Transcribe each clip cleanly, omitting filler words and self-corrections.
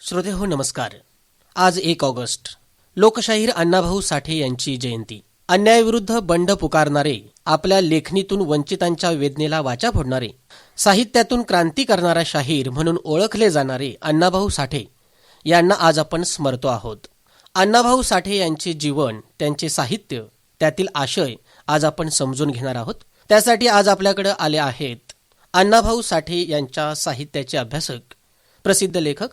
श्रोतेहो नमस्कार. आज 1 ऑगस्ट, लोकशाहीर अण्णाभाऊ साठे यांची जयंती. अन्यायाविरुद्ध बंड पुकारणारे, आपल्या लेखणीतून वंचितांच्या वेदनेला वाचा फोडणारे, साहित्यातून क्रांती करणारा शाहीर म्हणून ओळखले जाणारे अण्णाभाऊ साठे यांना आज आपण स्मरतो आहोत. अण्णाभाऊ साठे यांचे जीवन, त्यांचे साहित्य, त्यातील आशय आज आपण समजून घेणार आहोत. त्यासाठी आज आपल्याकडे आले आहेत अण्णाभाऊ साठे यांच्या साहित्याचे अभ्यासक, प्रसिद्ध लेखक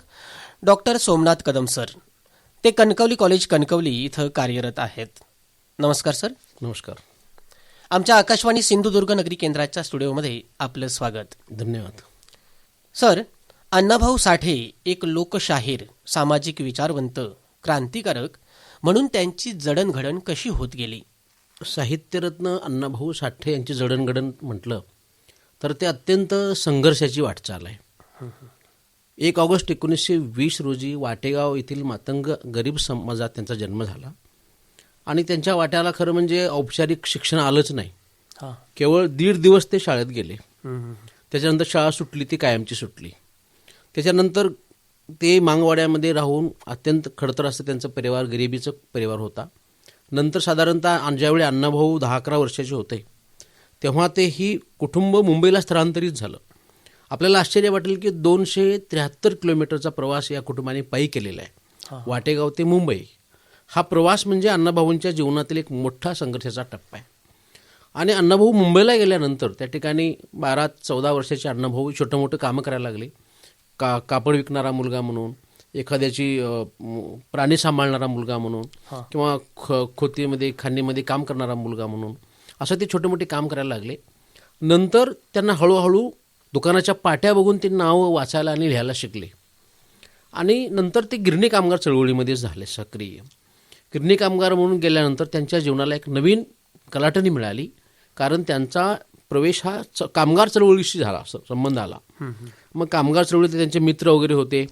डॉक्टर सोमनाथ कदम सर. ते कणकवली कॉलेज कणकवली इथं कार्यरत आहेत. नमस्कार सर. नमस्कार. आमच्या आकाशवाणी सिंधुदुर्ग नगरी केंद्राच्या स्टुडिओमध्ये आपलं स्वागत. धन्यवाद. सर, अण्णाभाऊ साठे एक लोकशाहीर, सामाजिक विचारवंत, क्रांतिकारक म्हणून त्यांची जडणघडण कशी होत गेली? साहित्यरत्न अण्णाभाऊ साठे यांची जडणघडण म्हटलं तर ते अत्यंत संघर्षाची वाटचाल आहे. 1 ऑगस्ट 1920 रोजी वाटेगाव येथील मातंग गरीब समाजात त्यांचा जन्म झाला आणि त्यांच्या वाट्याला खरं म्हणजे औपचारिक शिक्षण आलंच नाही. केवळ 1.5 दिवस ते शाळेत गेले. त्याच्यानंतर शाळा सुटली, ती कायमची सुटली. त्याच्यानंतर ते मांगवाड्यामध्ये राहून अत्यंत खडतर असं त्यांचं परिवार, गरिबीचं परिवार होता. नंतर साधारणतः ज्यावेळी अण्णाभाऊ 10-11 वर्षाचे होते तेव्हा ते ही कुटुंब मुंबईला स्थलांतरित झालं. आपल्याला आश्चर्य वाटेल की 273 किलोमीटरचा प्रवास या कुटुंबाने पायी केलेला आहे, वाटेगाव ते मुंबई. हा प्रवास म्हणजे अण्णाभाऊंच्या जीवनातील एक मोठा संघर्षाचा टप्पा आहे. आणि अण्णाभाऊ मुंबईला गेल्यानंतर त्या ठिकाणी 12-14 वर्षाचे अण्णाभाऊ छोटं मोठं कामं करायला लागले. कापड विकणारा मुलगा म्हणून, एखाद्याची प्राणी सांभाळणारा मुलगा म्हणून, किंवा खोतीमध्ये खाणीमध्ये काम करणारा मुलगा म्हणून, असं ते छोटे मोठे काम करायला लागले. नंतर त्यांना हळूहळू दुकानाच्या पाट्या बघून ते नावं वाचायला आणि लिहायला शिकले. आणि नंतर ते गिरणी कामगार चळवळीमध्ये झाले सक्रिय. गिरणी कामगार म्हणून गेल्यानंतर त्यांच्या जीवनाला एक नवीन कलाटणी मिळाली, कारण त्यांचा प्रवेश हा कामगार चळवळीशी झाला, संबंध आला. मग कामगार चळवळीत त्यांचे मित्र वगैरे होते,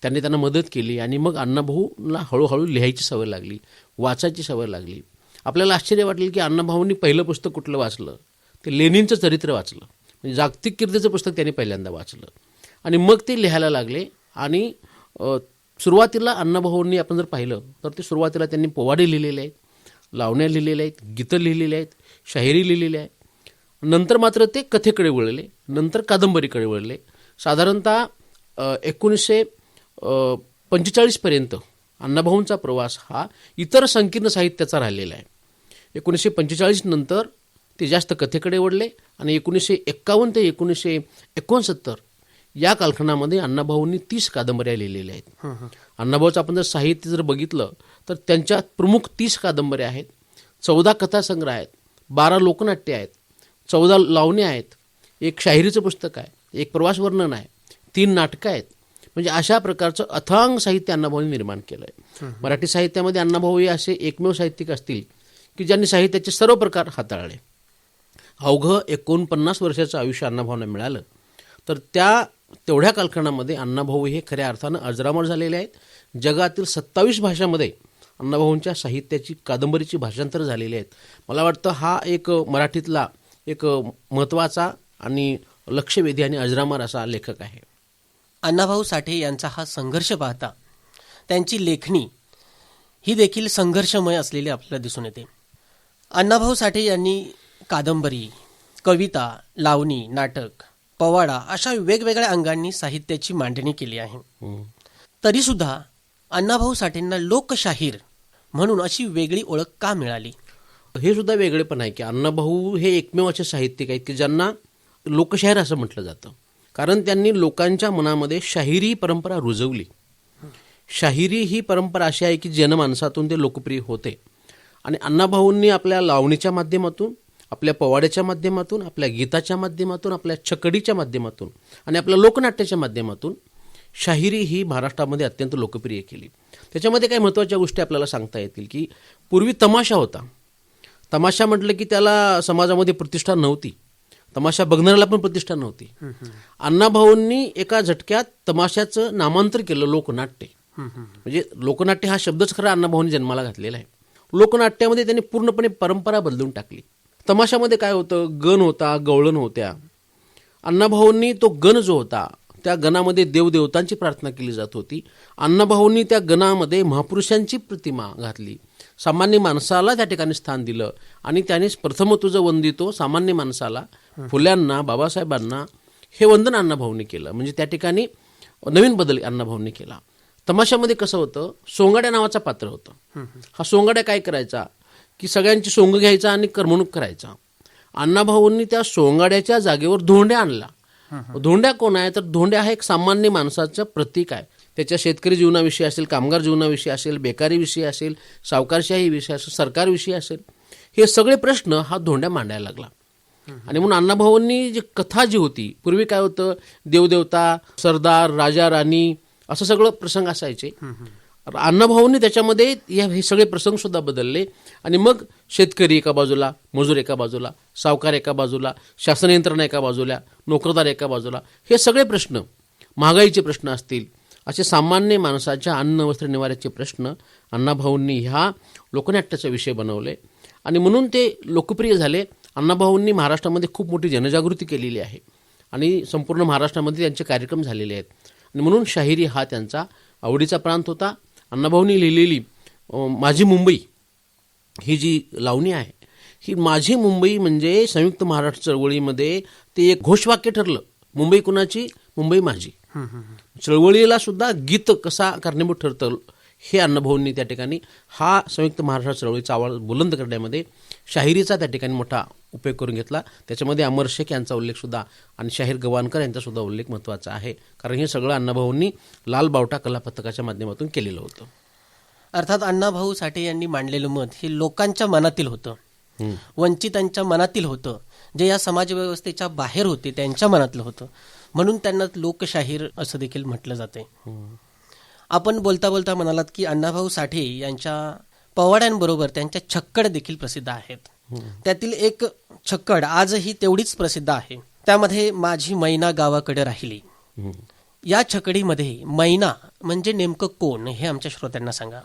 त्यांना मदत केली. आणि मग अण्णाभाऊला हळूहळू लिहायची सवय लागली, वाचायची सवय लागली. आपल्याला आश्चर्य वाटेल की अण्णाभाऊंनी पहिलं पुस्तक कुठलं वाचलं? ते लेनिनचं चरित्र वाचलं. म्हणजे जागतिक कीर्तीचं पुस्तक त्यांनी पहिल्यांदा वाचलं आणि मग ते लिहायला लागले. आणि सुरुवातीला अण्णाभाऊंनी आपण जर पाहिलं तर ते सुरुवातीला त्यांनी पोवाडे लिहिलेले आहेत, लावण्या लिहिलेल्या आहेत, गीतं लिहिलेली आहेत, शाहिरी लिहिलेली आहे. नंतर मात्र ते कथेकडे वळले, नंतर कादंबरीकडे वळले. साधारणतः 1945 पर्यंत अण्णाभाऊंचा प्रवास हा इतर संकीर्ण साहित्याचा राहिलेला आहे. 1945 नंतर ते जास्त कथेकडे वळले आणि 1951 ते 1969 या कालखंडामध्ये अण्णाभाऊंनी 30 कादंबऱ्या लिहिलेल्या आहेत. अण्णाभाऊचं आपण जर साहित्य जर बघितलं तर त्यांच्या प्रमुख 30 कादंबऱ्या आहेत, 14 कथासंग्रह आहेत, 12 लोकनाट्य आहेत, 14 लावण्या आहेत, एक शाहिरीचं पुस्तक आहे, एक प्रवास वर्णन आहे, 3 नाटकं आहेत. म्हणजे अशा प्रकारचं अथांग साहित्य अण्णाभाऊंनी निर्माण केलं आहे. मराठी साहित्यामध्ये अण्णाभाऊ हे असे एकमेव साहित्यिक असतील की ज्यांनी साहित्याचे सर्व प्रकार हाताळले. अवघं 49 वर्षाचं आयुष्य अण्णाभाऊंना मिळालं. तर तेवढ्या कालखंडामध्ये अण्णाभाऊ हे खऱ्या अर्थानं अजरामर झालेले आहेत. जगातील 27 भाषांमध्ये अण्णाभाऊंच्या साहित्याची, कादंबरीची भाषांतर झालेली आहेत. मला वाटतं हा एक मराठीतला एक महत्त्वाचा आणि लक्षवेधी आणि अजरामर असा लेखक आहे. अण्णाभाऊ साठे यांचा हा संघर्ष पाहता त्यांची लेखणी ही देखील संघर्षमय असलेली आपल्याला दिसून येते. अण्णाभाऊ साठे यांनी कादंबरी, कविता, लावणी, नाटक, पोवाडा अशा वेगवेगळ्या अंगांनी साहित्याची मांडणी केली आहे. तरीसुद्धा अण्णाभाऊ साठेंना लोकशाहीर म्हणून अशी वेगळी ओळख का मिळाली? हे सुद्धा वेगळेपण आहे की अण्णाभाऊ हे एकमेव असे साहित्यिक आहेत की ज्यांना लोकशाहीर असं म्हटलं जातं, कारण त्यांनी लोकांच्या मनामध्ये शाहिरी परंपरा रुजवली. शाहिरी ही परंपरा अशी आहे की जनमानसातून ते लोकप्रिय होते. आणि अण्णाभाऊंनी आपल्या लावणीच्या माध्यमातून, आपल्या पोवाड्याच्या माध्यमातून, आपल्या गीताच्या माध्यमातून, आपल्या छकडीच्या माध्यमातून आणि आपल्या लोकनाट्याच्या माध्यमातून शाहिरी ही महाराष्ट्रामध्ये अत्यंत लोकप्रिय केली. त्याच्यामध्ये काही महत्त्वाच्या गोष्टी आपल्याला सांगता येतील की पूर्वी तमाशा होता. तमाशा म्हटलं की त्याला समाजामध्ये प्रतिष्ठा नव्हती, तमाशा बघणाऱ्याला पण प्रतिष्ठा नव्हती. अण्णाभाऊंनी एका झटक्यात तमाशाचं नामांतर केलं लोकनाट्य. म्हणजे लोकनाट्य हा शब्दच खरा अण्णाभाऊंनी जन्माला घातलेला आहे. लोकनाट्यामध्ये त्यांनी पूर्णपणे परंपरा बदलून टाकली. तमाशामध्ये काय होतं, गण होता, गवळण होत्या. अण्णाभाऊंनी तो गण जो होता त्या गणामध्ये देवदेवतांची प्रार्थना केली जात होती. अण्णाभाऊंनी त्या गणामध्ये महापुरुषांची प्रतिमा घातली, सामान्य माणसाला त्या ठिकाणी स्थान दिलं आणि त्याने प्रथम तुझं वंदितो सामान्य माणसाला, फुल्यांना, बाबासाहेबांना हे वंदन अण्णाभाऊंनी केलं. म्हणजे त्या ठिकाणी नवीन बदल अण्णाभाऊंनी केला. तमाशामध्ये कसं होतं, सोंगाड्या नावाचा पात्र होतं. हा सोंगाड्या काय करायचा की सगळ्यांची सोंग घ्यायचा आणि करमणूक करायचा. अण्णाभाऊंनी त्या सोंगाड्याच्या जागेवर धोंड्या आणला. धोंड्या कोण आहे तर धोंड्या हा एक सामान्य माणसाचं प्रतीक आहे. त्याच्या शेतकरी जीवनाविषयी असेल, कामगार जीवनाविषयी असेल, बेकारीविषयी असेल, सावकारशाही विषय असेल, सरकारविषयी असेल, हे सगळे प्रश्न हा धोंड्या मांडायला लागला. आणि म्हणून अण्णाभाऊंनी जी कथा जी होती, पूर्वी काय होतं, देवदेवता, सरदार, राजा राणी असं सगळं प्रसंग असायचे. अण्णाभाऊंनी त्याच्यामध्ये हे सगळे प्रसंग सुद्धा बदलले आणि मग शेतकरी एका बाजूला, मजूर एका बाजूला, सावकार एका बाजूला, शासन यंत्रणा एका बाजूला, नोकरदार एका बाजूला, हे सगळे प्रश्न, महागाईचे प्रश्न असतील, असे सामान्य माणसाच्या अन्न वस्त्र निवाऱ्याचे प्रश्न अण्णाभाऊंनी ह्या लोकनाट्याचा विषय बनवले आणि म्हणून ते लोकप्रिय झाले. अण्णाभाऊंनी महाराष्ट्रामध्ये खूप मोठी जनजागृती केलेली आहे आणि संपूर्ण महाराष्ट्रामध्ये त्यांचे कार्यक्रम झालेले आहेत आणि म्हणून शाहिरी हा त्यांचा आवडीचा प्रांत होता. अण्णाभाऊंनी लिहिलेली माझी मुंबई ही जी लावणी आहे, ही माझी मुंबई म्हणजे संयुक्त महाराष्ट्र चळवळीमध्ये ते एक घोषवाक्य ठरलं. मुंबई कुणाची, मुंबई माझी. चळवळीला सुद्धा गीत कसा कारणीभूत ठरतं हे अण्णाभाऊंनी त्या ठिकाणी हा संयुक्त महाराष्ट्र चळवळीचा आवाज बुलंद करण्यामध्ये शाहिरीचा त्या ठिकाणी मोठा उपयोग करून घेतला. त्याच्यामध्ये अमर शेख यांचा उल्लेख सुद्धा आणि शाहीर गवाणकर यांचा सुद्धा उल्लेख महत्त्वाचा आहे, कारण हे सगळं अण्णाभाऊंनी लाल बावटा कला पथकाच्या माध्यमातून केलेलं होतं. अर्थात अण्णाभाऊ साठे यांनी मांडलेलं मत हे लोकांच्या मनातील होतं, वंचितांच्या मनातील होतं, जे या समाजव्यवस्थेच्या बाहेर होते त्यांच्या मनातलं होतं. म्हणून त्यांना लोकशाहीर असं देखील म्हटलं जाते. आपण बोलता बोलता म्हणालात की अण्णाभाऊ साठे यांच्या पोवाड्यांबरोबर त्यांच्या छक्कड देखील प्रसिद्ध आहेत. त्यातील एक छक्कड आजही तेवढीच प्रसिद्ध आहे. त्यामध्ये माझी मैना गावाकडे राहिली. या छकडीमध्ये मैना म्हणजे नेमकं कोण हे आमच्या श्रोत्यांना सांगा.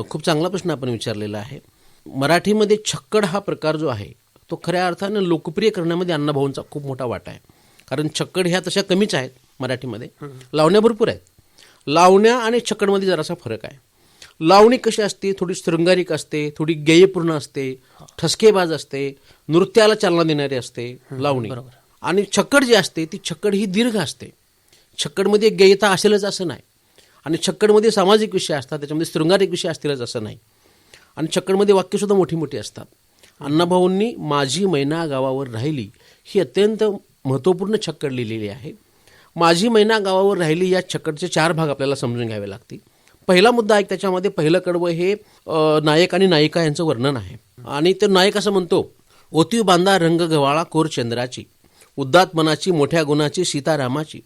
खूप चांगला प्रश्न आपण विचारलेला आहे. मराठीमध्ये छक्कड हा प्रकार जो आहे तो खऱ्या अर्थानं लोकप्रिय करण्यामध्ये अण्णाभाऊंचा खूप मोठा वाटा आहे. कारण छक्कड ह्या तशा कमीच आहेत मराठीमध्ये, लावण्या भरपूर आहेत. लावण्या आणि छक्कडमध्ये जरासा फरक आहे. लावणी कशी असते, थोडी शृंगारिक असते, थोडी गेयपूर्ण असते, ठसकेबाज असते, नृत्याला चालना देणारी असते लावणी. आणि छक्कड जी असते ती छक्कड ही दीर्घ असते. छक्कडमध्ये गेयता असेलच असं नाही आणि छक्कडमध्ये सामाजिक विषय असतात, त्याच्यामध्ये शृंगारिक विषय असतीलच असं नाही आणि छक्कडमध्ये वाक्यसुद्धा मोठी मोठी असतात. अण्णाभाऊंनी माझी मैना गावावर राहिली ही अत्यंत महत्त्वपूर्ण छक्कड लिहिलेली आहे. माझी मैना गावावर राहिली या छक्कडचे 4 भाग आपल्याला समजून घ्यावे लागतील. पहिला मुद्दा आहे, त्याच्यामध्ये पहिलं कडवं हे नायक आणि नायिका यांचं वर्णन आहे आणि ते नायक असं म्हणतो, ओती बांधा रंग गवाळा कोर चंद्राची, उद्दात मनाची मोठ्या गुणाची सीतारामाची,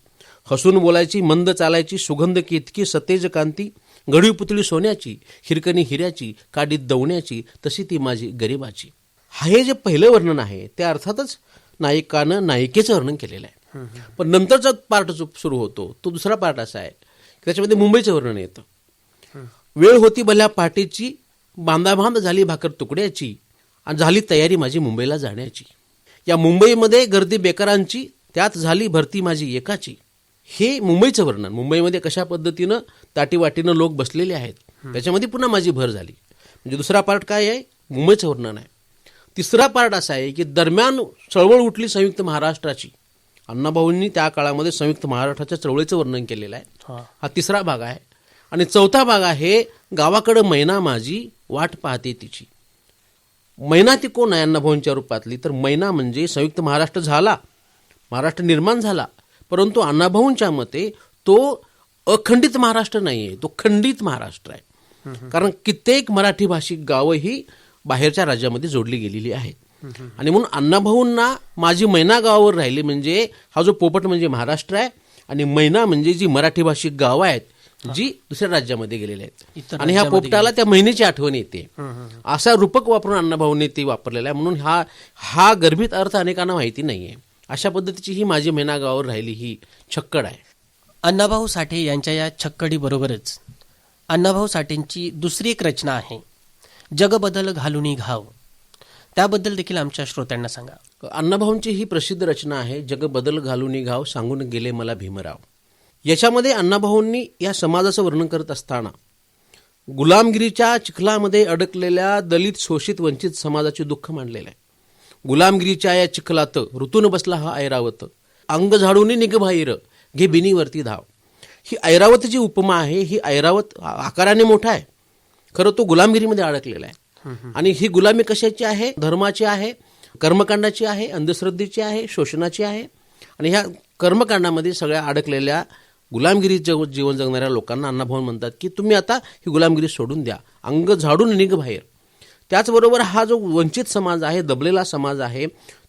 हसून बोलायची मंद चालायची सुगंध केतकी सतेज कांती, घडीव पुतळी सोन्याची, हिरकणी हिऱ्याची, काडीत दवण्याची, तशी ती माझी गरिबाची. हे जे पहिलं वर्णन आहे ते अर्थातच नायिकानं नायिकेचं वर्णन केलेलं आहे. पण नंतरचा पार्ट जो सुरू होतो तो दुसरा पार्ट असा आहे की त्याच्यामध्ये मुंबईचं वर्णन येतं. वेळ होती भल्या पहाटेची, बांधाबांध झाली भाकर तुकड्याची, आणि झाली तयारी माझी मुंबईला जाण्याची. या मुंबईमध्ये गर्दी बेकारांची, त्यात झाली भरती माझी एकाची. हे मुंबईचं वर्णन. मुंबईमध्ये कशा पद्धतीनं ताटीवाटीनं लोक बसलेले आहेत त्याच्यामध्ये पुन्हा माझी भर झाली. म्हणजे दुसरा पार्ट काय आहे, मुंबईचं वर्णन आहे. तिसरा पार्ट असा आहे की दरम्यान चळवळ उठली संयुक्त महाराष्ट्राची. अण्णाभाऊंनी त्या काळामध्ये संयुक्त महाराष्ट्राच्या चळवळीचं वर्णन केलेलं आहे. हा तिसरा भाग आहे. आणि चौथा भाग आहे गावाकडं मैना माझी वाट पाहते तिची. मैना ती कोण आहे अण्णाभाऊंच्या रूपातली, तर मैना म्हणजे संयुक्त महाराष्ट्र झाला, महाराष्ट्र निर्माण झाला, परंतु अण्णाभाऊंच्या मते तो अखंडित महाराष्ट्र नाही आहे, तो खंडित महाराष्ट्र आहे. कारण कित्येक मराठी भाषिक गावं ही बाहेरच्या राज्यामध्ये जोडली गेलेली आहेत. आणि म्हणून अण्णाभाऊंना माझी मैना गावावर राहिली म्हणजे हा जो पोपट म्हणजे महाराष्ट्र आहे आणि मैना म्हणजे जी मराठी भाषिक गावं आहेत जी दुसऱ्या राज्यामध्ये गेलेले आहेत आणि ह्या पोपटाला त्या महिन्याची आठवण येते. असा रूपक वापरून अण्णाभाऊंनी ते वापरलेला आहे. म्हणून हा गर्भित अर्थ अनेकांना माहिती नाहीये. अशा पद्धतीची ही माझी मैना गावावर राहिली ही छक्कड आहे. अण्णाभाऊ साठे यांच्या या छक्कडीबरोबरच अण्णाभाऊ साठेंची दुसरी एक रचना आहे, जग बदल घालुनी घाव. त्याबद्दल देखील आमच्या श्रोत्यांना सांगा. अण्णाभाऊंची ही प्रसिद्ध रचना आहे, जग बदल घालुनी घाव सांगून गेले मला भीमराव. याच्यामध्ये अण्णाभाऊंनी या समाजाचं वर्णन करत असताना गुलामगिरीच्या चिखलामध्ये अडकलेल्या दलित शोषित वंचित समाजाचे दुःख मांडलेलं आहे. गुलामगिरीच्या या चिखलात ऋतून बसला हा ऐरावत, अंग झाडून निघ बाहेर घे बिनीवरती धाव. ही ऐरावत जी उपमा आहे, ही ऐरावत आकाराने मोठा आहे, खरं तो गुलामगिरीमध्ये अडकलेला आहे. आणि ही गुलामी कशाची आहे? धर्माची आहे, कर्मकांडाची आहे, अंधश्रद्धेची आहे, शोषणाची आहे. आणि ह्या कर्मकांडामध्ये सगळ्या अडकलेल्या गुलामगिरी जीवन जगणाऱ्या लोकांना अण्णाभाऊ म्हणतात की तुम्ही आता ही गुलामगिरी सोडून द्या, अंग झाडून निघ बाहेर. त्याचबरोबर हा जो वंचित समाज आहे, दबलेला समाज आहे,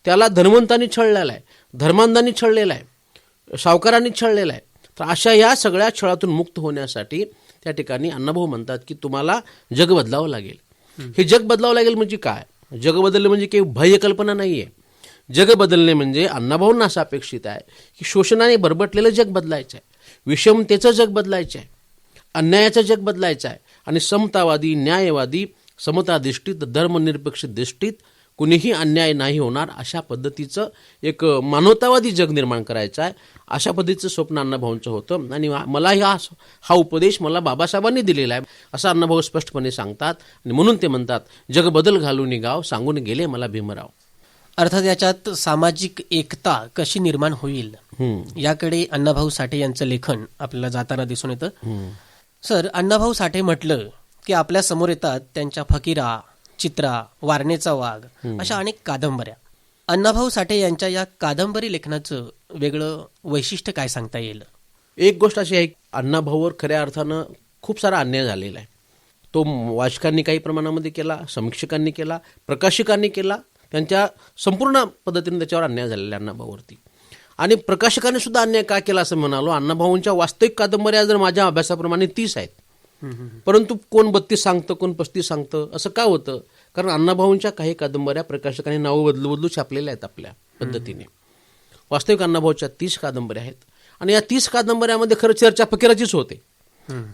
त्याला धनवंतांनी छळलेला आहे, धर्मांधांनी छळलेला आहे, सावकारांनी छळलेला आहे. तर अशा या सगळ्या छळातून मुक्त होण्यासाठी त्या ठिकाणी अण्णाभाऊ म्हणतात की तुम्हाला जग बदलावं लागेल. हे जग बदलावं लागेल म्हणजे काय? जग बदलणे म्हणजे काही बाह्य कल्पना नाही आहे. जग बदलणे म्हणजे अण्णाभाऊंना असं अपेक्षित आहे की शोषणाने बरबटलेलं जग बदलायचं आहे, विषमतेचं जग बदलायचं आहे, अन्यायाचं जग बदलायचं आहे आणि समतावादी, न्यायवादी, समताधिष्ठित, धर्मनिरपेक्ष दृष्टीत कुणीही अन्याय नाही होणार अशा पद्धतीचं एक मानवतावादी जग निर्माण करायचं आहे. अशा पद्धतीचं स्वप्न अण्णाभाऊंचं होतं. आणि मला हा उपदेश मला बाबासाहेबांनी दिलेला आहे असं अण्णाभाऊ स्पष्टपणे सांगतात. आणि म्हणून ते म्हणतात जग बदल घालून गाव सांगून गेले मला भीमराव. अर्थात याच्यात सामाजिक एकता कशी निर्माण होईल याकडे अण्णाभाऊ साठे यांचं लेखन आपल्याला जाताना दिसून येतं. सर, अण्णाभाऊ साठे म्हटलं की आपल्या समोर येतात त्यांच्या फकीरा, चित्रा, वारणेचा वाघ अशा अनेक कादंबऱ्या. अण्णाभाऊ साठे यांच्या या कादंबरी लेखनाचं वेगळं वैशिष्ट्य काय सांगता येईल? एक गोष्ट अशी आहे, अण्णाभाऊवर खऱ्या अर्थानं खूप सारा अन्याय झालेला आहे. तो वाचकांनी काही प्रमाणामध्ये केला, समीक्षकांनी केला, प्रकाशकांनी केला. त्यांच्या संपूर्ण पद्धतीने त्याच्यावर अन्याय झालेला आहे अण्णाभाऊवरती. आणि प्रकाशकांनी सुद्धा अन्याय का केला असं म्हणालो, अण्णाभाऊंच्या वास्तविक कादंबऱ्या जर माझ्या अभ्यासाप्रमाणे 30 आहेत, परंतु कोण 32 सांगतं, कोण 35 सांगतं. असं का होतं? कारण अण्णाभाऊंच्या काही कादंबऱ्या प्रकाशकांनी नावं बदलू छापलेल्या आहेत आपल्या पद्धतीने. वास्तविक अण्णाभाऊच्या 30 कादंबऱ्या आहेत. आणि या 30 कादंबऱ्यामध्ये खरं चर्चा फकीराचीच होते.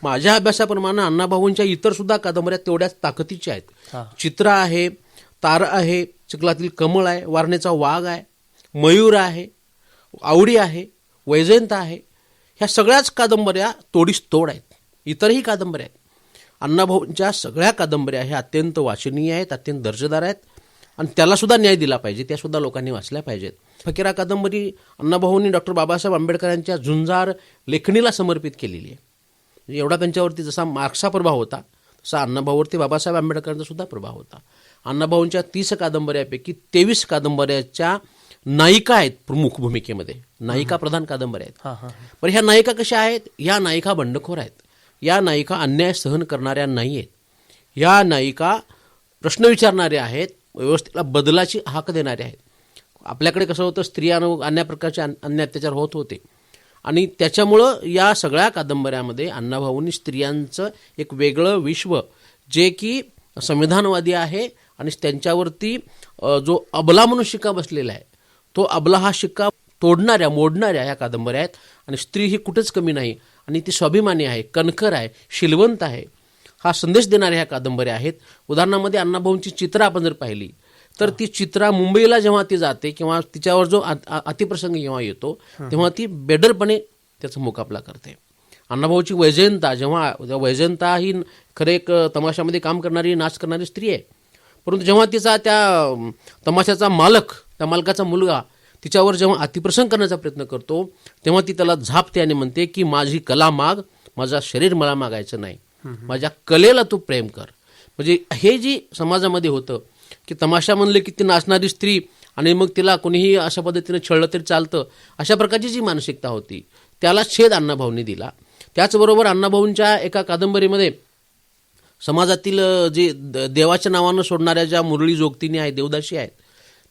माझ्या अभ्यासाप्रमाणे अण्णाभाऊंच्या इतर सुद्धा कादंबऱ्या तेवढ्याच ताकदीच्या आहेत. चित्रा आहे, तार आहे, चिखलातील कमळ आहे, वारणेचा वाघ आहे, मयूर आहे, आवडी आहे, वैजयंत आहे. ह्या सगळ्याच कादंबऱ्या तोडीस तोड आहेत. इतरही कादंबऱ्या आहेत. अण्णाभाऊंच्या सगळ्या कादंबऱ्या ह्या अत्यंत वाचनीय आहेत, अत्यंत दर्जेदार आहेत. आणि त्यालासुद्धा न्याय दिला पाहिजे, त्यासुद्धा लोकांनी वाचल्या पाहिजेत. फकीरा कादंबरी अण्णाभाऊंनी डॉक्टर बाबासाहेब आंबेडकरांच्या झुंजार लेखणीला समर्पित केलेली आहे. एवढा त्यांच्यावरती जसा मार्क्सचा प्रभाव होता तसा अण्णाभाऊवरती बाबासाहेब आंबेडकरांचा सुद्धा प्रभाव होता. अण्णाभाऊंच्या 30 कादंबऱ्यापैकी 23 कादंबऱ्याच्या नायिका आहेत प्रमुख भूमिकेमध्ये, नायिका प्रधान कादंबऱ्या आहेत. पण ह्या नायिका कशा आहेत? या नायिका बंडखोर आहेत. या नायिका अन्याय सहन करणाऱ्या नाही आहेत. या नायिका प्रश्न विचारणाऱ्या आहेत, व्यवस्थेला बदलाची हाक देणाऱ्या आहेत. आपल्याकडे कसं होतं, स्त्रियांवर अन्य प्रकारचे अन्य अत्याचार होत होते आणि त्याच्यामुळं या सगळ्या कादंबऱ्यामध्ये अण्णाभाऊंनी स्त्रियांचं एक वेगळं विश्व, जे की संविधानवादी आहे आणि त्यांच्यावरती जो अबला म्हणून शिक्का बसलेला आहे, तो अबला हा शिक्का तोडणाऱ्या मोडणाऱ्या ह्या कादंबऱ्या आहेत. आणि स्त्री ही कुठेच कमी नाही आणि ती स्वाभिमानी आहे, कणखर आहे, शिलवंत आहे, हा संदेश देणाऱ्या ह्या कादंबऱ्या आहेत. उदाहरणामध्ये अण्णाभाऊंची चित्रा आपण जर पाहिली तर ती चित्रा मुंबईला जेव्हा ती जाते किंवा तिच्यावर जो अतिप्रसंग जेव्हा येतो तेव्हा ती बेडरपणे त्याचा मुकाबला करते. अण्णाभाऊची वैजयंता, जेव्हा वैजयंता ही खरं एक तमाशामध्ये काम करणारी, नाच करणारी स्त्री आहे, परंतु जेव्हा तिचा त्या तमाशाचा मालक, त्या मालकाचा मुलगा तिच्यावर जेव्हा अतिप्रसंग करण्याचा प्रयत्न करतो तेव्हा ती त्याला झापते आणि म्हणते की माझी कला माग, माझा शरीर मला मागायचं नाही, माझ्या कलेला तू प्रेम कर. म्हणजे हे जी समाजामध्ये होतं की तमाशा म्हणले की ती नाचणारी स्त्री आणि मग तिला कोणीही अशा पद्धतीने छळलं तरी चालतं, अशा प्रकारची जी मानसिकता होती त्याला छेद अण्णाभाऊंनी दिला. त्याचबरोबर अण्णाभाऊंच्या एका कादंबरीमध्ये समाजातील जे देवाच्या नावानं सोडणाऱ्या ज्या मुरळी जोगतीने आहेत, देवदासी आहेत,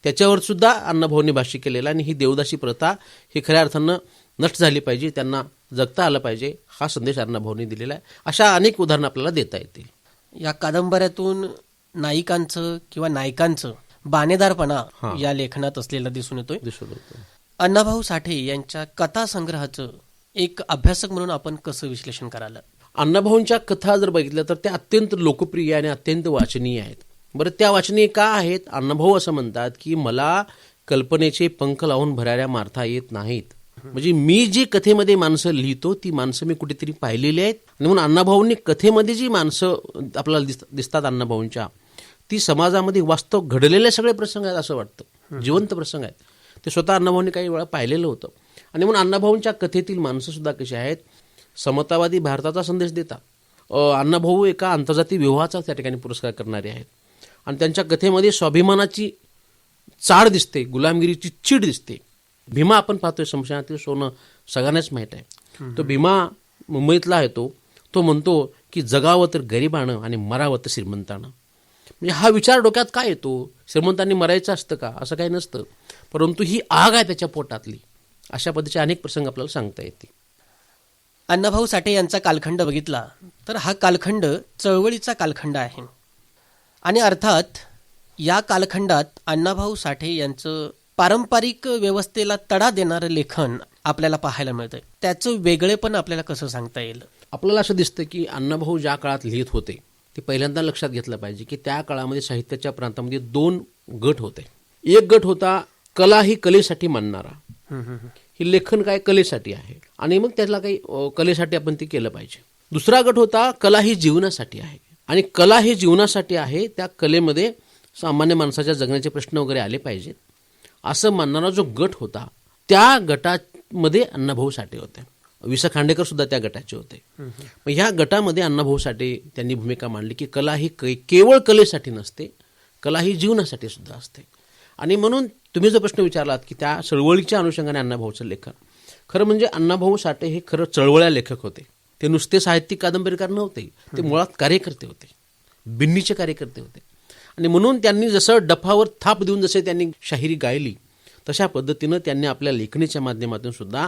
त्याच्यावर सुद्धा अण्णाभाऊंनी भाष्य केलेलं. आणि ही देवदासी प्रथा ही खऱ्या अर्थानं नष्ट झाली पाहिजे, त्यांना जगता आलं पाहिजे, हा संदेश अण्णाभाऊंनी दिलेला आहे. अशा अनेक उदाहरणं आपल्याला देता येतील. या कादंबऱ्यातून नायिकांचं किंवा नायकांचं बाणेदारपणा या लेखनात असलेला दिसून येतोय. अण्णाभाऊ साठे यांच्या कथा संग्रहाचं एक अभ्यासक म्हणून आपण कसं विश्लेषण कराल? अण्णाभाऊंच्या कथा जर बघितल्या तर त्या अत्यंत लोकप्रिय आणि अत्यंत वाचनीय आहेत. बरं, त्या वाचनीय का आहेत? अण्णाभाऊ असं म्हणतात की मला कल्पनेचे पंख लावून भराऱ्या मारता येत नाहीत. म्हणजे मी जी कथेमध्ये माणसं लिहितो ती माणसं मी कुठेतरी पाहिलेली आहेत आणि म्हणून अण्णाभाऊंनी कथेमध्ये जी माणसं आपल्याला दिसतात अण्णाभाऊंच्या, ती समाजामध्ये वास्तव घडलेले सगळे प्रसंग आहेत असं वाटतं, जिवंत प्रसंग आहेत. ते स्वतः अण्णाभाऊंनी काही वेळा पाहिलेलं होतं. आणि म्हणून अण्णाभाऊंच्या कथेतील माणसं सुद्धा कशी आहेत, समतावादी भारताचा संदेश देतात. अण्णाभाऊ एका आंतरजातीय विवाहाचा त्या ठिकाणी पुरस्कार करणारे आहेत आणि त्यांच्या कथेमध्ये स्वाभिमानाची चाड दिसते, गुलामगिरीची चीड दिसते. भीमा आपण पाहतोय शमशानातील सोनं सगळ्यांनाच माहीत आहे. तो भीमा मुंबईतला आहे, तो म्हणतो की जगावं तर गरिबानं आणि मरावं तर श्रीमंतानं. म्हणजे हा विचार डोक्यात काय येतो, श्रीमंतांनी मरायचं असतं का, असं काही नसतं, परंतु ही आग आहे त्याच्या पोटातली. अशा पद्धतीचे अनेक प्रसंग आपल्याला सांगता येते. अण्णाभाऊ साठे यांचा कालखंड बघितला तर हा कालखंड चळवळीचा कालखंड आहे. आणि अर्थात या कालखंडात अण्णाभाऊ साठे यांचं पारंपरिक व्यवस्थेला तडा देणारं लेखन आपल्याला पाहायला मिळतं. त्याचं वेगळेपण आपल्याला कसं सांगता येईल? आपल्याला असं दिसतं की अण्णाभाऊ ज्या काळात लिहित होते ते पहिल्यांदा लक्षात घेतलं पाहिजे की त्या काळामध्ये साहित्याच्या प्रांतामध्ये 2 गट होते. एक गट होता कला ही कलेसाठी मानणारा, ही लेखन काय कलेसाठी आहे आणि मग त्याला काही कलेसाठी आपण ते केलं पाहिजे. दुसरा गट होता कला ही जीवनासाठी आहे आणि कला ही जीवनासाठी आहे, त्या कलेमध्ये सामान्य माणसाच्या जगण्याचे प्रश्न वगैरे आले पाहिजेत असं मानणारा जो गट होता, त्या गटामध्ये अण्णाभाऊ साठे होते. वि स खांडेकर सुद्धा त्या गटाचे होते. मग ह्या गटामध्ये अण्णाभाऊ साठे त्यांनी भूमिका मांडली की कला ही केवळ कलेसाठी नसते, कला ही जीवनासाठी सुद्धा असते. आणि म्हणून तुम्ही जो प्रश्न विचारलात की त्या चळवळीच्या अनुषंगाने अण्णाभाऊचं लेखन, खरं म्हणजे अण्णाभाऊ साठे हे खरं चळवळ्या लेखक होते. ते नुसते साहित्यिक कादंबरीकार नव्हते, ते मुळात कार्यकर्ते होते, बिन्नीचे कार्यकर्ते होते. आणि म्हणून त्यांनी जसं डफावर थाप देऊन जसे त्यांनी शाहिरी गायली, तशा पद्धतीनं त्यांनी आपल्या लेखणीच्या माध्यमातून सुद्धा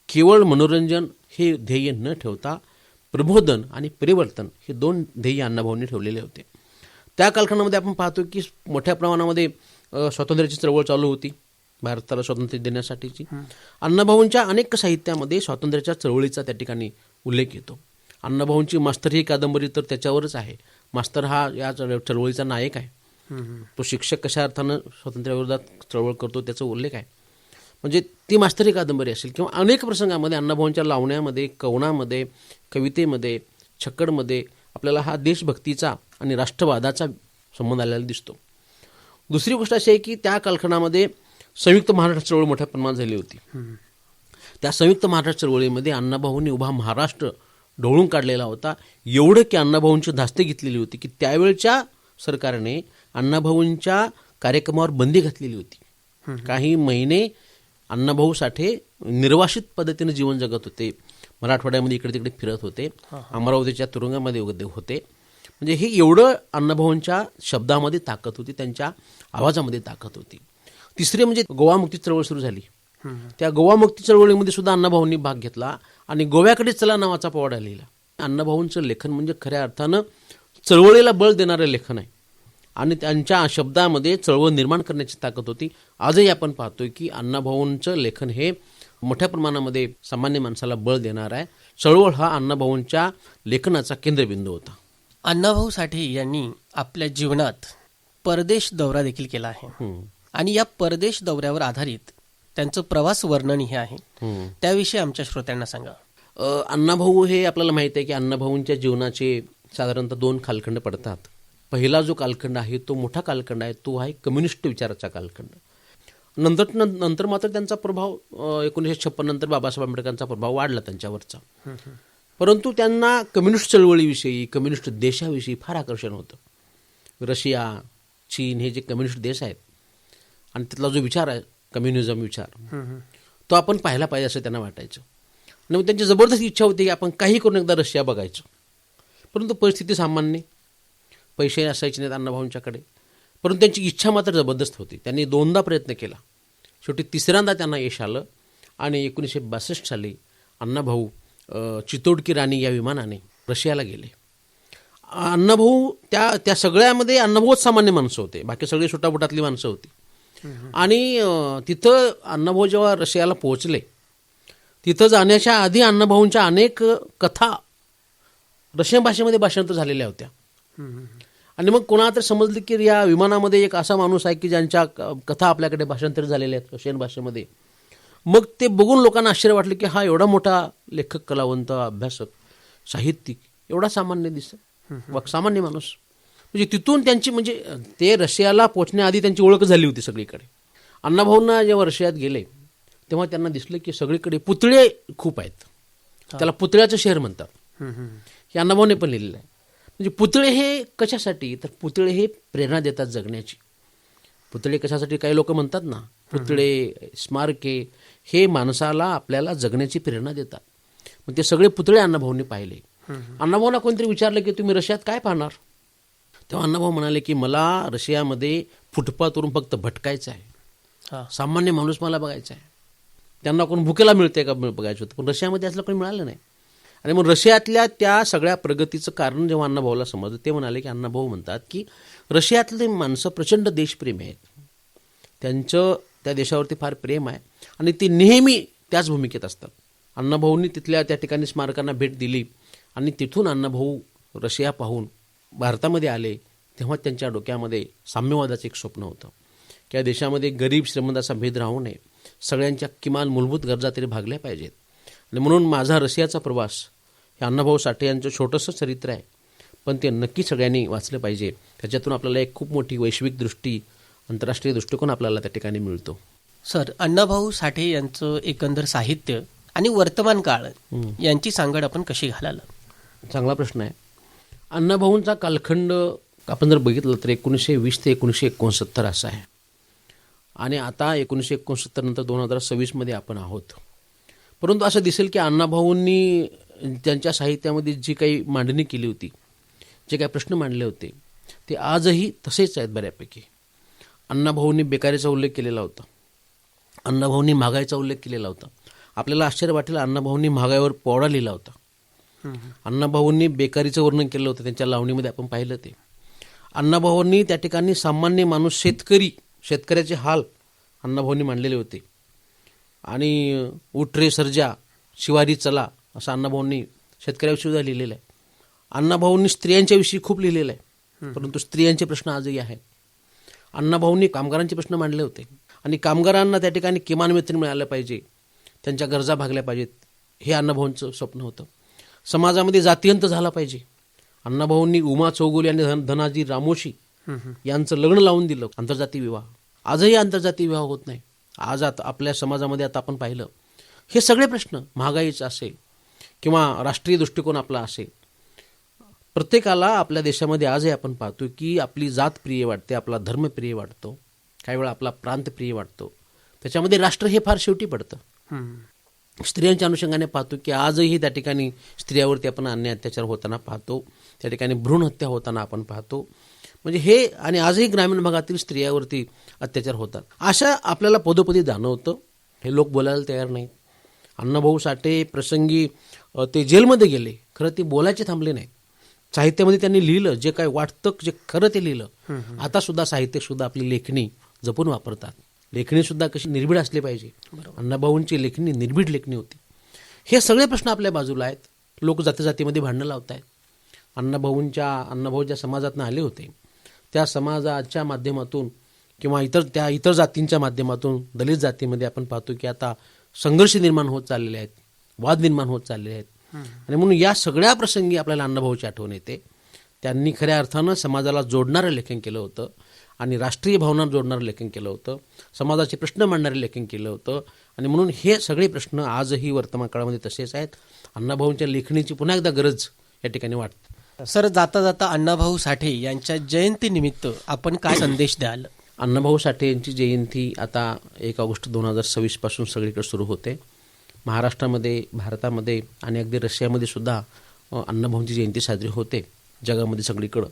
केवळ मनोरंजन हे ध्येय न ठेवता प्रबोधन आणि परिवर्तन हे 2 ध्येय अण्णाभाऊंनी ठेवलेले होते. त्या कालखंडामध्ये आपण पाहतो की मोठ्या प्रमाणामध्ये स्वातंत्र्याची चळवळ चालू होती, भारताला स्वातंत्र्य देण्यासाठीची. अण्णाभाऊंच्या अनेक साहित्यामध्ये स्वातंत्र्याच्या चळवळीचा त्या ठिकाणी उल्लेख येतो. अण्णाभाऊंची मास्तर ही कादंबरी तर त्याच्यावरच आहे. मास्तर हा या चळवळीचा नायक आहे. तो शिक्षक कशा अर्थानं स्वातंत्र्याविरोधात चळवळ करतो त्याचा उल्लेख आहे. म्हणजे ती मास्तर ही कादंबरी असेल किंवा अनेक प्रसंगामध्ये अण्णाभाऊंच्या लावण्यामध्ये, कवनामध्ये, कवितेमध्ये, छक्कडमध्ये आपल्याला हा देशभक्तीचा आणि राष्ट्रवादाचा संबंध आलेला दिसतो. दुसरी गोष्ट अशी आहे की त्या कालखंडामध्ये संयुक्त महाराष्ट्र चळवळ मोठ्या प्रमाणात झाली होती. त्या संयुक्त महाराष्ट्र चळवळीमध्ये अण्णाभाऊंनी उभा महाराष्ट्र ढवळून काढलेला होता. एवढं की अण्णाभाऊंची धास्ती घेतलेली होती की त्यावेळच्या सरकारने अण्णाभाऊंच्या कार्यक्रमावर बंदी घातलेली होती. काही महिने अण्णाभाऊ साठे निर्वासित पद्धतीने जीवन जगत होते, मराठवाड्यामध्ये इकडे तिकडे फिरत होते, अमरावतीच्या तुरुंगामध्ये होते. म्हणजे हे एवढं अण्णाभाऊंच्या शब्दामध्ये ताकद होती, त्यांच्या आवाजामध्ये ताकद होती. तिसरे म्हणजे गोवा मुक्ती चळवळ सुरू झाली. त्या गोवा मुक्ती चळवळीमध्ये सुद्धा अण्णाभाऊंनी भाग घेतला आणि गोव्याकडे चला नावाचा पोवाडा लिहिला. अण्णाभाऊंचं लेखन म्हणजे खऱ्या अर्थानं चळवळीला बळ देणारं लेखन आहे आणि त्यांच्या शब्दामध्ये चळवळ निर्माण करण्याची ताकद होती. आजही आपण पाहतोय की अण्णाभाऊंचं लेखन हे मोठ्या प्रमाणामध्ये सामान्य माणसाला बळ देणार आहे. चळवळ हा अण्णाभाऊंच्या लेखनाचा केंद्रबिंदू होता. अण्णाभाऊ साठे यांनी आपल्या जीवनात परदेश दौरा देखील केला आहे आणि या परदेश दौऱ्यावर आधारित त्यांचं प्रवास वर्णन हे आहे. त्याविषयी आमच्या श्रोत्यांना सांगा. अण्णाभाऊ हे आपल्याला माहिती आहे की अण्णाभाऊंच्या जीवनाचे साधारणतः 2 कालखंड पडतात. पहिला जो कालखंड आहे तो मोठा कालखंड आहे, तो आहे कम्युनिस्ट विचाराचा कालखंड. नंतर मात्र त्यांचा प्रभाव 1956 नंतर बाबासाहेब आंबेडकरांचा प्रभाव वाढला त्यांच्यावरचा. परंतु त्यांना कम्युनिस्ट चळवळीविषयी, कम्युनिस्ट देशाविषयी फार आकर्षण होतं. रशिया, चीन हे जे कम्युनिस्ट देश आहेत आणि त्यातला जो विचार आहे कम्युनिझम विचार, तो आपण पाहायला पाहिजे असं त्यांना वाटायचं. आणि मग त्यांची जबरदस्त इच्छा होती की आपण काही करून एकदा रशिया बघायचं. परंतु परिस्थिती सामान्य, पैसे असायचे नाहीत अण्णाभाऊंच्याकडे, परंतु त्यांची इच्छा मात्र जबरदस्त होती. त्यांनी 2दा प्रयत्न केला. शेवटी 3ऱ्यांदा त्यांना यश आलं आणि 1962 साली अण्णाभाऊ चितोड की राणी या विमानाने रशियाला गेले. अण्णाभाऊ त्या सगळ्यामध्ये अण्णाभाऊच सामान्य माणसं होते, बाकी सगळी सुटाबुटातली माणसं होती. आणि तिथं अण्णाभाऊ जेव्हा रशियाला पोहोचले, तिथं जाण्याच्या आधी अण्णाभाऊंच्या अनेक कथा रशियन भाषेमध्ये भाषांतर झालेल्या होत्या. आणि मग कोणाला तर समजलं की या विमानामध्ये एक असा माणूस आहे की ज्यांच्या कथा आपल्याकडे भाषांतर झालेल्या आहेत रशियन भाषेमध्ये. मग ते बघून लोकांना आश्चर्य वाटलं की हा एवढा मोठा लेखक, कलावंत, अभ्यासक, साहित्यिक, एवढा सामान्य दिसत, सामान्य माणूस. म्हणजे तिथून त्यांची, म्हणजे ते रशियाला पोचण्याआधी त्यांची ओळख झाली होती सगळीकडे. अण्णाभाऊंना जेव्हा रशियात गेले तेव्हा त्यांना दिसलं की सगळीकडे पुतळे खूप आहेत. त्याला पुतळ्याचं शहर म्हणतात. हे अण्णाभाऊने पण लिहिलेलं आहे. म्हणजे पुतळे हे कशासाठी, तर पुतळे हे प्रेरणा देतात जगण्याची. पुतळे कशासाठी, काही लोक म्हणतात ना, पुतळे, स्मारके हे माणसाला, आपल्याला जगण्याची प्रेरणा देतात. मग ते सगळे पुतळे अण्णाभाऊंनी पाहिले. अण्णाभाऊंना कोणतरी विचारलं की तुम्ही रशियात काय पाहणार, तेव्हा अण्णाभाऊ म्हणाले की मला रशियामध्ये फुटपाथवरून फक्त भटकायचं आहे, सामान्य माणूस मला बघायचा आहे. त्यांना कोण भुकेला मिळते का बघायचं होतं, पण रशियामध्ये असलं कोणी मिळालं नाही. आणि मग रशियातल्या त्या सगळ्या प्रगतीचं कारण जेव्हा अण्णाभाऊला समजलं, ते म्हणाले की अण्णाभाऊ म्हणतात की रशियातले माणसं प्रचंड देशप्रेमी आहेत, त्यांचं त्या देशावरती फार प्रेम आहे आणि ते नेहमी त्याच भूमिकेत असतात. अण्णाभाऊंनी तिथल्या त्या ठिकाणी स्मारकांना भेट दिली आणि तिथून अण्णाभाऊ रशिया पाहून भारतामध्ये आले. तेव्हा त्यांच्या डोक्यामध्ये साम्यवादाचं एक स्वप्न होतं की या देशामध्ये गरीब श्रीमंत असा भेद राहू नये, सगळ्यांच्या किमान मूलभूत गरजा तरी भागल्या पाहिजेत. आणि म्हणून माझा रशियाचा प्रवास हे अण्णाभाऊ साठे यांचं छोटंसं चरित्र आहे, पण ते नक्की सगळ्यांनी वाचलं पाहिजे. त्याच्यातून आपल्याला एक खूप मोठी वैश्विक दृष्टी, आंतरराष्ट्रीय दृष्टिकोन आपल्याला त्या ठिकाणी मिळतो. सर, अण्णाभाऊ साठे यांचं एकंदर साहित्य आणि वर्तमान काळ यांची सांगड आपण कशी घालाल? चांगला प्रश्न आहे. अण्णाभाऊंचा कालखंड आपण जर बघितलं तर 1920 ते 1969 असा आहे. आणि आता 1969 नंतर 2026 आपण आहोत. परंतु असं दिसेल की अण्णाभाऊंनी त्यांच्या साहित्यामध्ये जी काही मांडणी केली होती, जे काही प्रश्न मांडले होते, ते आजही तसेच आहेत बऱ्यापैकी. अण्णाभाऊंनी बेकारीचा उल्लेख केलेला होता, अण्णाभाऊंनी महागाईचा उल्लेख केलेला होता. आपल्याला आश्चर्य वाटेल, अण्णाभाऊंनी महागाईवर पोवाडा लिहिला होता. अण्णाभाऊंनी बेकारीचं वर्णन केलं होतं, त्यांच्या लावणीमध्ये आपण पाहिलं ते. अण्णाभाऊंनी त्या ठिकाणी सामान्य माणूस, शेतकऱ्याचे हाल अण्णाभाऊंनी मांडलेले होते. आणि उठ रे सर्जा, शिवारी चला, असं अण्णाभाऊंनी शेतकऱ्याविषयी सुद्धा लिहिलेलं आहे. अण्णाभाऊंनी स्त्रियांच्या विषयी खूप लिहिलेलं आहे, परंतु स्त्रियांचे प्रश्न आजही आहेत. अण्णाभाऊंनी कामगारांचे प्रश्न मांडले होते आणि कामगारांना त्या ठिकाणी किमान वेतन मिळालं पाहिजे, त्यांच्या गरजा भागल्या पाहिजेत, हे अण्णाभाऊंचं स्वप्न होतं. समाजामध्ये जातीअंत झाला पाहिजे. अण्णाभाऊंनी उमा चौगुले आणि धनाजी रामोशी यांचं लग्न लावून दिलं, आंतरजातीय विवाह. आजही आंतरजातीय विवाह होत नाही. आज आता आपल्या समाजामध्ये आता आपण पाहिलं, हे सगळे प्रश्न, महागाईचा असेल किंवा राष्ट्रीय दृष्टिकोन आपला असेल, प्रत्येकाला आपल्या देशामध्ये आजही आपण पाहतो की आपली जात प्रिय वाटते, आपला धर्म प्रिय वाटतो, काही वेळा आपला प्रांत प्रिय वाटतो. त्याच्यामध्ये राष्ट्र हे फार शेवटी पडतं. स्त्रियांच्या अनुषंगाने पाहतो की आजही त्या ठिकाणी स्त्रियावरती आपण अन्याय अत्याचार होताना पाहतो, त्या ठिकाणी भ्रूण हत्या होताना आपण पाहतो. म्हणजे हे, आणि आजही ग्रामीण भागातील स्त्रियावरती अत्याचार होतात. अशा आपल्याला पदोपदी जाणवतं. हे लोक बोलायला तयार नाहीत. अण्णाभाऊ साठे प्रसंगी ते जेलमध्ये गेले, खरं ते बोलायचे थांबले नाहीत. साहित्यामध्ये त्यांनी लिहिलं, जे काय वाटतं, जे खरं ते लिहिलं. आता सुद्धा साहित्यिक सुद्धा आपली लेखणी जपून वापरतात. लेखणी सुद्धा कशी निर्भीड असली पाहिजे. अण्णाभाऊंची लेखणी निर्भीड लेखणी होती. हे सगळे प्रश्न आपल्या बाजूला आहेत. लोक जातीजातीमध्ये भांडणं लावत आहेत. अण्णाभाऊ ज्या समाजातून आले होते, त्या समाजाच्या माध्यमातून किंवा इतर जातींच्या माध्यमातून दलित जातीमध्ये आपण पाहतो की आता संघर्ष निर्माण होत चाललेले आहेत, वाद निर्माण होत चाललेले आहेत. आणि म्हणून या सगळ्या प्रसंगी आपल्याला अण्णाभाऊची आठवण येते. त्यांनी खऱ्या अर्थानं समाजाला जोडणारं लेखन केलं होतं आणि राष्ट्रीय भावना जोडणारं लेखन केलं होतं, समाजाचे प्रश्न मांडणारे लेखन केलं होतं. आणि म्हणून हे सगळे प्रश्न आजही वर्तमान काळामध्ये तसेच आहेत. अण्णाभाऊंच्या लेखणीची पुन्हा एकदा गरज या ठिकाणी वाटते. सर, जाता जाता अण्णाभाऊ साठे यांच्या जयंतीनिमित्त आपण काय संदेश द्याल? अण्णाभाऊ साठे यांची जयंती आता 1 ऑगस्ट 2026 पासून सगळीकडे सुरू होते. महाराष्ट्रामध्ये, भारतामध्ये आणि अगदी रशियामध्ये सुद्धा अण्णाभाऊंची जयंती साजरी होते, जगामध्ये सगळीकडं.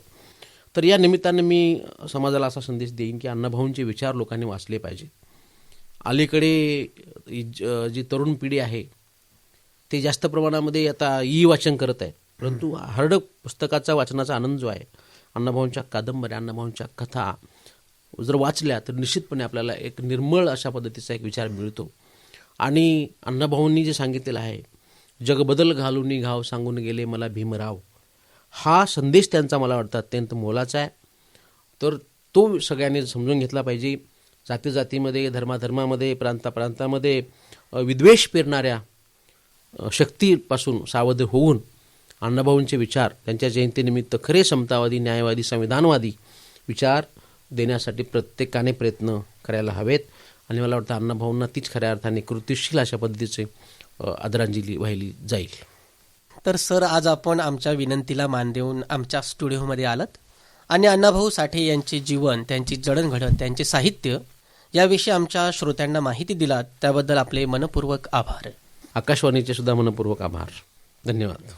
तर या निमित्तानं मी समाजाला असा संदेश देईन की अण्णाभाऊंचे विचार लोकांनी वाचले पाहिजे. अलीकडे जी तरुण पिढी आहे ते जास्त प्रमाणामध्ये आता वाचन करत आहे, परंतु हार्ड पुस्तकाचा वाचनाचा आनंद जो आहे, अण्णाभाऊंच्या कादंबऱ्या, अण्णाभाऊंच्या कथा जर वाचल्या तर निश्चितपणे आपल्याला एक निर्मळ अशा पद्धतीचा एक विचार मिळतो. आणि अण्णाभाऊंनी जे सांगितलेलं आहे, जग बदल घालून घाव सांगून गेले मला भीमराव, हा संदेश त्यांचा मला वाटतं अत्यंत मोलाचा आहे. तर तो सगळ्यांनी समजून घेतला पाहिजे. जातीजातीमध्ये, धर्माधर्मामध्ये, प्रांतामध्ये विद्वेष पेरणाऱ्या शक्तीपासून सावध होऊन अण्णाभाऊंचे विचार त्यांच्या जयंतीनिमित्त खरे समतावादी, न्यायवादी, संविधानवादी विचार देण्यासाठी प्रत्येकाने प्रयत्न करायला हवेत. आणि मला वाटतं अण्णाभाऊंना तीच खऱ्या अर्थाने कृतिशील अशा पद्धतीचे आदरांजली वाहिली जाईल. तर सर, आज आपण आमच्या विनंतीला मान देऊन आमच्या स्टुडिओमध्ये आलात आणि अण्णाभाऊ साठे यांचे जीवन, त्यांची जडणघडण, त्यांचे साहित्य याविषयी आमच्या श्रोत्यांना माहिती दिलात, त्याबद्दल आपले मनपूर्वक आभार. आकाशवाणीचे सुद्धा मनपूर्वक आभार. धन्यवाद.